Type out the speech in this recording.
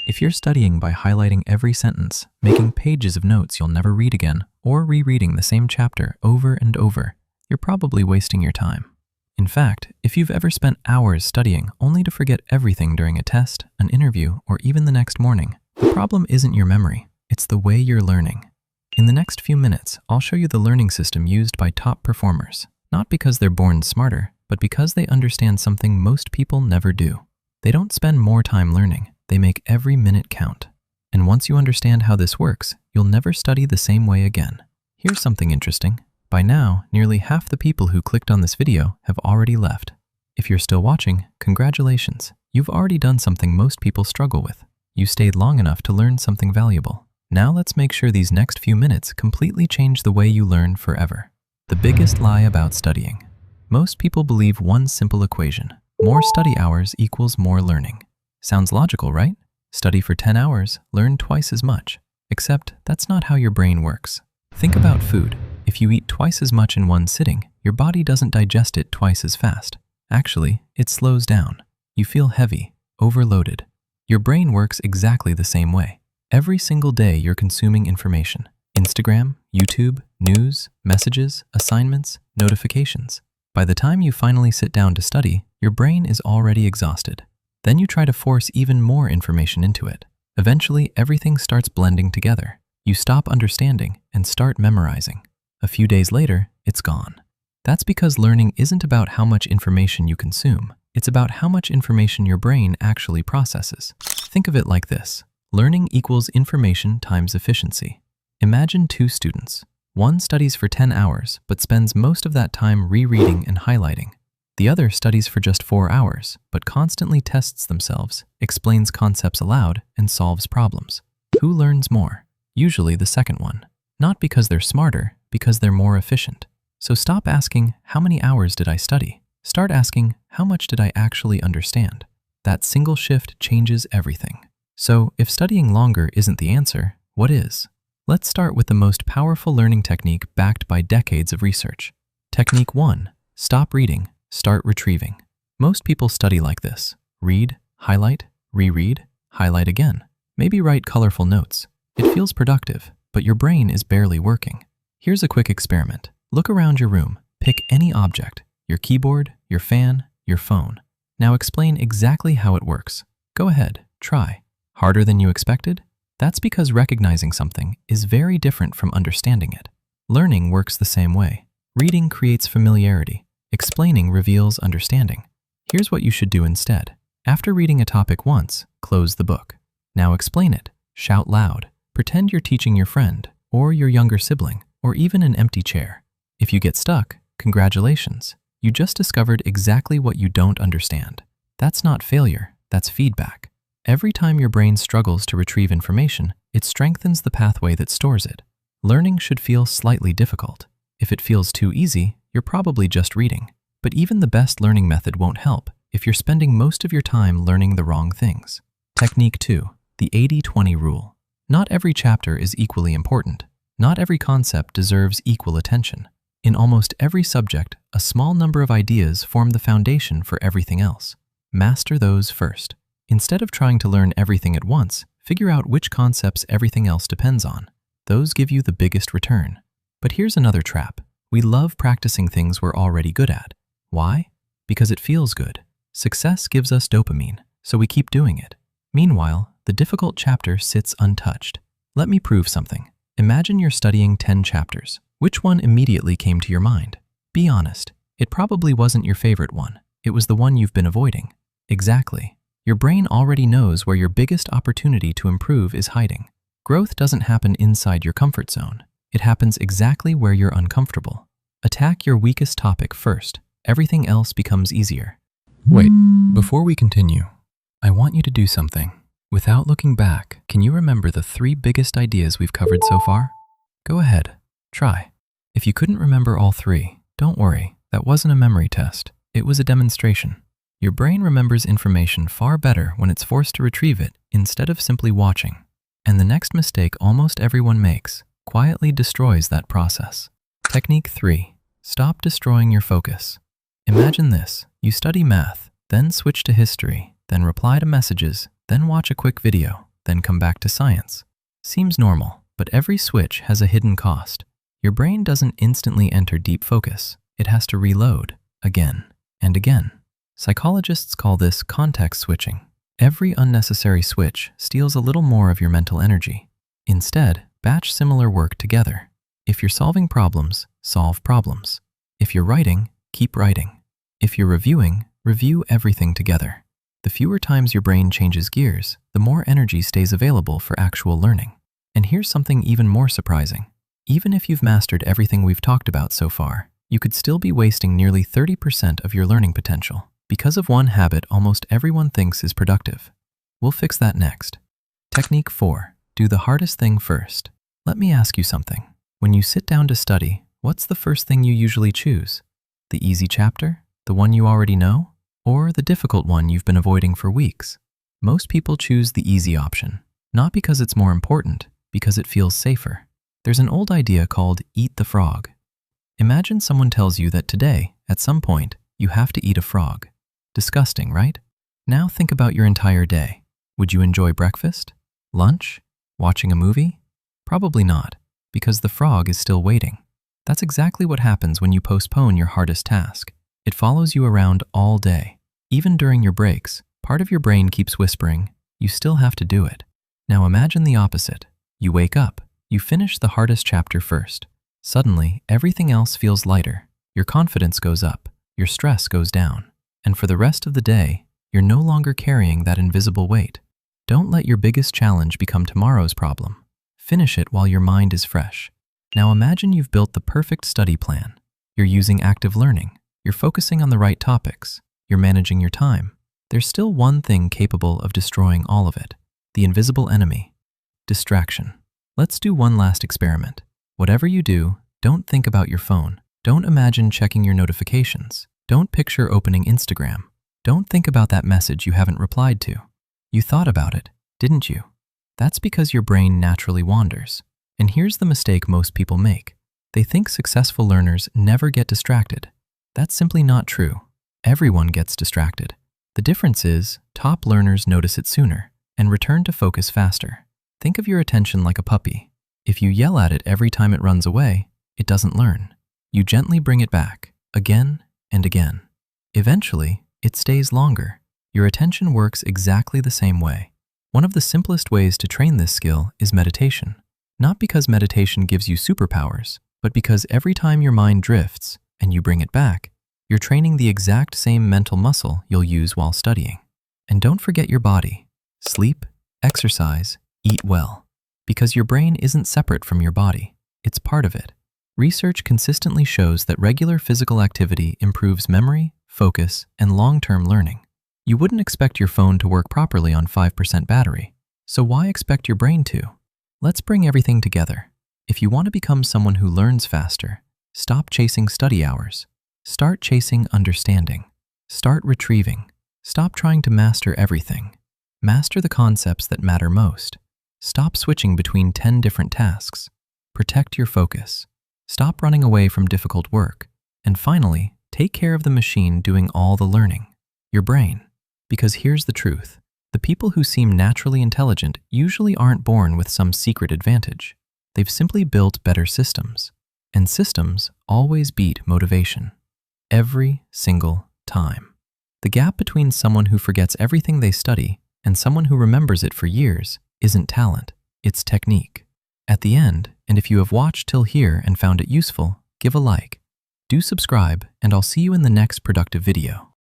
If you're studying by highlighting every sentence, making pages of notes you'll never read again, or rereading the same chapter over and over, you're probably wasting your time. In fact, if you've ever spent hours studying only to forget everything during a test, an interview, or even the next morning, the problem isn't your memory, it's the way you're learning. In the next few minutes, I'll show you the learning system used by top performers, not because they're born smarter, but because they understand something most people never do. They don't spend more time learning, they make every minute count. And once you understand how this works, you'll never study the same way again. Here's something interesting. By now, nearly half the people who clicked on this video have already left. If you're still watching, congratulations. You've already done something most people struggle with. You stayed long enough to learn something valuable. Now let's make sure these next few minutes completely change the way you learn forever. The biggest lie about studying. Most people believe one simple equation. More study hours equals more learning. Sounds logical, right? Study for 10 hours, learn twice as much. Except that's not how your brain works. Think about food. If you eat twice as much in one sitting, your body doesn't digest it twice as fast. Actually, it slows down. You feel heavy, overloaded. Your brain works exactly the same way. Every single day you're consuming information. Instagram, YouTube, news, messages, assignments, notifications. By the time you finally sit down to study, your brain is already exhausted. Then you try to force even more information into it. Eventually, everything starts blending together. You stop understanding and start memorizing. A few days later, it's gone. That's because learning isn't about how much information you consume. It's about how much information your brain actually processes. Think of it like this. Learning equals information times efficiency. Imagine two students. One studies for 10 hours, but spends most of that time rereading and highlighting. The other studies for just 4 hours, but constantly tests themselves, explains concepts aloud, and solves problems. Who learns more? Usually the second one. Not because they're smarter, because they're more efficient. So stop asking, how many hours did I study? Start asking, how much did I actually understand? That single shift changes everything. So if studying longer isn't the answer, what is? Let's start with the most powerful learning technique backed by decades of research. Technique 1. Stop reading, start retrieving. Most people study like this. Read, highlight, reread, highlight again. Maybe write colorful notes. It feels productive, but your brain is barely working. Here's a quick experiment. Look around your room. Pick any object, your keyboard, your fan, your phone. Now explain exactly how it works. Go ahead, try. Harder than you expected? That's because recognizing something is very different from understanding it. Learning works the same way. Reading creates familiarity. Explaining reveals understanding. Here's what you should do instead. After reading a topic once, close the book. Now explain it. Shout loud. Pretend you're teaching your friend, or your younger sibling, or even an empty chair. If you get stuck, congratulations. You just discovered exactly what you don't understand. That's not failure, that's feedback. Every time your brain struggles to retrieve information, it strengthens the pathway that stores it. Learning should feel slightly difficult. If it feels too easy, you're probably just reading. But even the best learning method won't help if you're spending most of your time learning the wrong things. Technique 2. The 80-20 rule. Not every chapter is equally important. Not every concept deserves equal attention. In almost every subject, a small number of ideas form the foundation for everything else. Master those first. Instead of trying to learn everything at once, figure out which concepts everything else depends on. Those give you the biggest return. But here's another trap. We love practicing things we're already good at. Why? Because it feels good. Success gives us dopamine, so we keep doing it. Meanwhile, the difficult chapter sits untouched. Let me prove something. Imagine you're studying 10 chapters. Which one immediately came to your mind? Be honest. It probably wasn't your favorite one. It was the one you've been avoiding. Exactly. Your brain already knows where your biggest opportunity to improve is hiding. Growth doesn't happen inside your comfort zone. It happens exactly where you're uncomfortable. Attack your weakest topic first. Everything else becomes easier. Wait, before we continue, I want you to do something. Without looking back, can you remember the 3 biggest ideas we've covered so far? Go ahead, try. If you couldn't remember all 3, don't worry, that wasn't a memory test. It was a demonstration. Your brain remembers information far better when it's forced to retrieve it instead of simply watching. And the next mistake almost everyone makes quietly destroys that process. Technique 3. Stop destroying your focus. Imagine this. You study math, then switch to history, then reply to messages, then watch a quick video, then come back to science. Seems normal, but every switch has a hidden cost. Your brain doesn't instantly enter deep focus. It has to reload again and again. Psychologists call this context switching. Every unnecessary switch steals a little more of your mental energy. Instead, batch similar work together. If you're solving problems, solve problems. If you're writing, keep writing. If you're reviewing, review everything together. The fewer times your brain changes gears, the more energy stays available for actual learning. And here's something even more surprising. Even if you've mastered everything we've talked about so far, you could still be wasting nearly 30% of your learning potential because of one habit almost everyone thinks is productive. We'll fix that next. Technique 4. Do the hardest thing first. Let me ask you something. When you sit down to study, what's the first thing you usually choose? The easy chapter? The one you already know? Or the difficult one you've been avoiding for weeks? Most people choose the easy option, not because it's more important, because it feels safer. There's an old idea called eat the frog. Imagine someone tells you that today, at some point, you have to eat a frog. Disgusting, right? Now think about your entire day. Would you enjoy breakfast? Lunch? Watching a movie? Probably not, because the frog is still waiting. That's exactly what happens when you postpone your hardest task. It follows you around all day. Even during your breaks, part of your brain keeps whispering, you still have to do it. Now imagine the opposite. You wake up. You finish the hardest chapter first. Suddenly, everything else feels lighter. Your confidence goes up. Your stress goes down. And for the rest of the day, you're no longer carrying that invisible weight. Don't let your biggest challenge become tomorrow's problem. Finish it while your mind is fresh. Now imagine you've built the perfect study plan. You're using active learning. You're focusing on the right topics. You're managing your time. There's still one thing capable of destroying all of it. The invisible enemy. Distraction. Let's do one last experiment. Whatever you do, don't think about your phone. Don't imagine checking your notifications. Don't picture opening Instagram. Don't think about that message you haven't replied to. You thought about it, didn't you? That's because your brain naturally wanders. And here's the mistake most people make. They think successful learners never get distracted. That's simply not true. Everyone gets distracted. The difference is, top learners notice it sooner and return to focus faster. Think of your attention like a puppy. If you yell at it every time it runs away, it doesn't learn. You gently bring it back, again and again. Eventually, it stays longer. Your attention works exactly the same way. One of the simplest ways to train this skill is meditation. Not because meditation gives you superpowers, but because every time your mind drifts and you bring it back, you're training the exact same mental muscle you'll use while studying. And don't forget your body. Sleep, exercise, eat well. Because your brain isn't separate from your body. It's part of it. Research consistently shows that regular physical activity improves memory, focus, and long-term learning. You wouldn't expect your phone to work properly on 5% battery, so why expect your brain to? Let's bring everything together. If you want to become someone who learns faster, stop chasing study hours. Start chasing understanding. Start retrieving. Stop trying to master everything. Master the concepts that matter most. Stop switching between 10 different tasks. Protect your focus. Stop running away from difficult work. And finally, take care of the machine doing all the learning, your brain. Because here's the truth. The people who seem naturally intelligent usually aren't born with some secret advantage. They've simply built better systems. And systems always beat motivation. Every single time. The gap between someone who forgets everything they study and someone who remembers it for years isn't talent, it's technique. At the end, and if you have watched till here and found it useful, give a like. Do subscribe, and I'll see you in the next productive video.